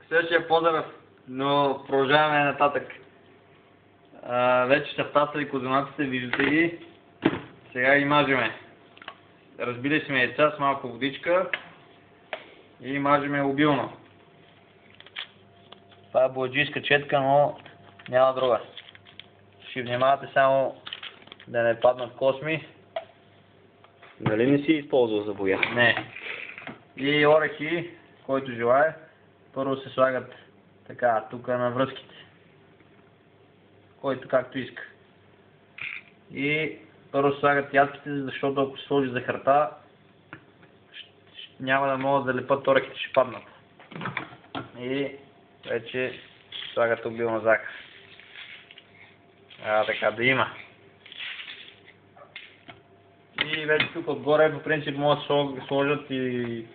Следващия поздрав, но продължаваме нататък. Вече са втасали козунаците, виждате ги. Сега ги мажеме. Разбили сме яйца с малко водичка и мажеме обилно. Това е бояджийска четка, но няма друга. Ще внимавате само да не паднат косми. Нали не си използвал за боя? Не. И орехи, който желае, първо се слагат така, тук на връзките. Който както иска. И първо се слагат ядките, защото ако се сложи захарта, няма да могат да лепат орехите, ще паднат. И вече слагат обилна захар. Така да има. И вече тук отгоре по принцип могат да сложат и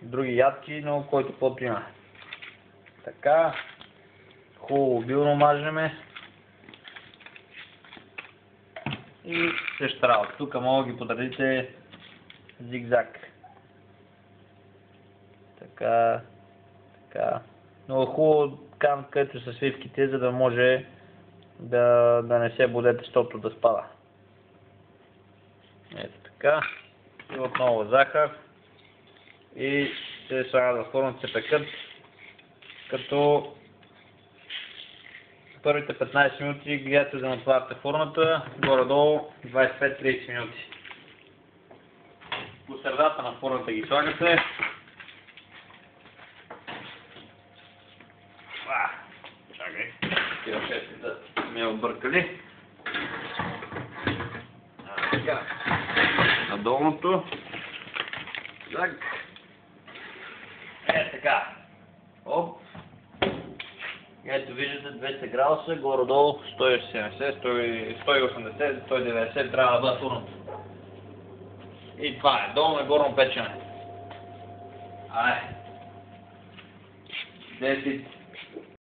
други ядки, но който каквото има. Така, хубаво обилно мажеме. И същата работа. Тук мога да ги подредите зигзаг. Така, така. Много хубаво там, където са свивките, за да може да не се боде тестото да спада. Ето така. И отново захар. И се слагат във формата, се пекат, като първите 15 минути гледате да натваряте формата, горе-долу 25-30 минути. По средата на формата ги слагате. Чакай, такива шестите ме объркали. Така, на долното. Так. Така. Оп. Ето виждате 200 градуса, горе-долу 170, 180, 190 трябва да бъде фурното. И това е, долно и горно печене. 10